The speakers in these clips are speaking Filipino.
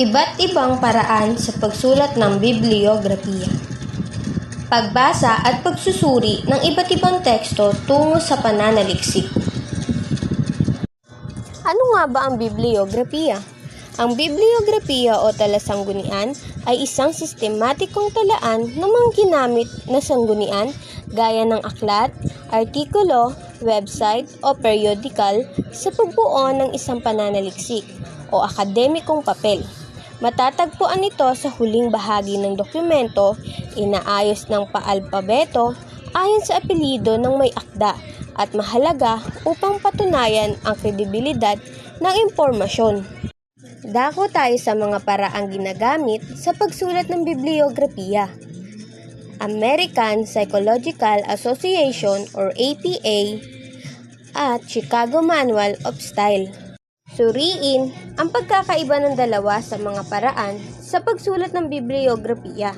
Iba't ibang paraan sa pagsulat ng bibliografiya. Pagbasa at pagsusuri ng iba't ibang teksto tungo sa pananaliksik. Ano nga ba ang bibliografiya? Ang bibliografiya o talasanggunian ay isang sistematikong talaan ng mga ginamit na sanggunian gaya ng aklat, artikulo, website o periodikal sa pagbuo ng isang pananaliksik o akademikong papel. Matatagpuan ito sa huling bahagi ng dokumento, inaayos ng paalpabeto ayon sa apelyido ng may akda at mahalaga upang patunayan ang kredibilidad ng impormasyon. Dako tayo sa mga paraang ginagamit sa pagsulat ng bibliografiya. American Psychological Association or APA at Chicago Manual of Style. Suriin ang pagkakaiba ng dalawa sa mga paraan sa pagsulat ng bibliografiya.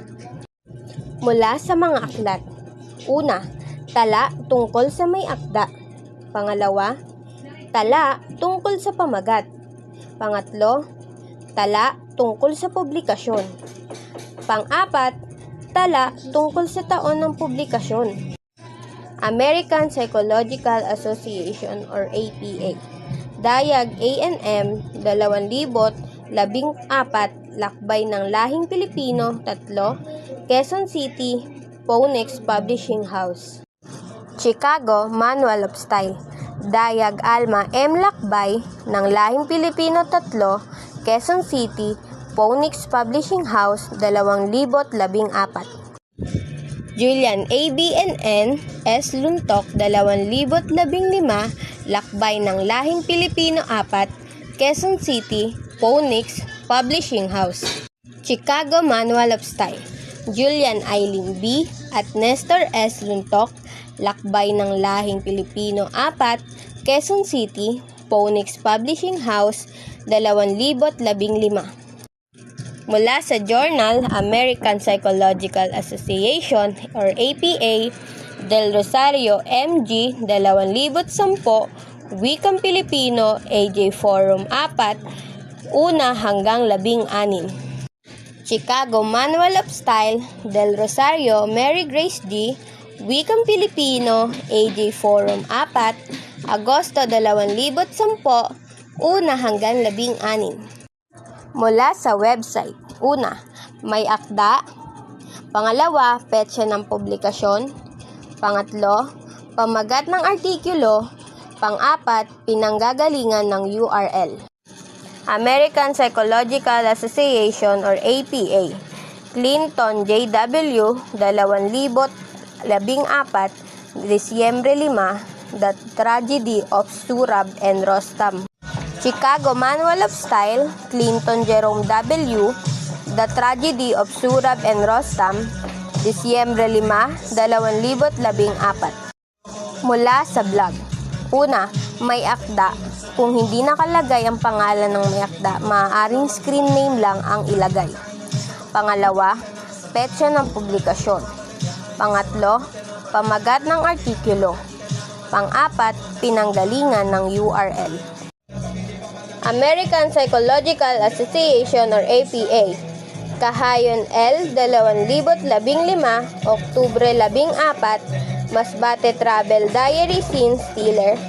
Mula sa mga aklat. Una, tala tungkol sa may akda. Pangalawa, tala tungkol sa pamagat. Pangatlo, tala tungkol sa publikasyon. Pang-apat, tala tungkol sa taon ng publikasyon. American Psychological Association or APA. Dayag ANM 2014, Lakbay ng Lahing Pilipino 3, Quezon City, Phoenix Publishing House. Chicago Manual of Style. Dayag Alma M. Lakbay ng Lahing Pilipino 3, Quezon City, Phoenix Publishing House 2014. Julian A. BNN S. Luntok 2015, Lakbay ng Lahing Pilipino 4, Quezon City, Phoenix Publishing House. Chicago Manual of Style. Julian Eileen B. at Nestor S. Luntok, Lakbay ng Lahing Pilipino 4, Quezon City, Phoenix Publishing House 2015. Mula sa Journal American Psychological Association or APA, Del Rosario MG 2010, Wikang Pilipino AJ Forum 4, 1 hanggang 16. Chicago Manual of Style, Del Rosario Mary Grace D, Wikang Pilipino AJ Forum 4, Agosto 2010, 1 hanggang 16. Mula sa website. Una, may akda. Pangalawa, petsa ng publikasyon. Pangatlo, pamagat ng artikulo. Pang-apat, pinanggagalingan ng URL. American Psychological Association or APA. Clinton J.W. 2014, Disyembre 5, The Tragedy of Surab and Rostam. Chicago Manual of Style, Clinton Jerome W., The Tragedy of Surab and Rostam, Disyembre 5, 2014. Mula sa blog. Una, may akda. Kung hindi nakalagay ang pangalan ng may akda, maaaring screen name lang ang ilagay. Pangalawa, petsa ng publikasyon. Pangatlo, pamagat ng artikulo. Pang-apat, pinanggalingan ng URL. American Psychological Association or APA. Kahayon L. 2015, Oktubre 14, Masbate Travel Diary Scene Stealer.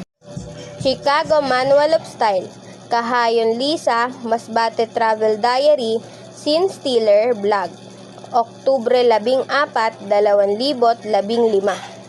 Chicago Manual of Style. Kahayon Lisa, Masbate Travel Diary Scene Stealer Blog. Oktubre 14, 2015.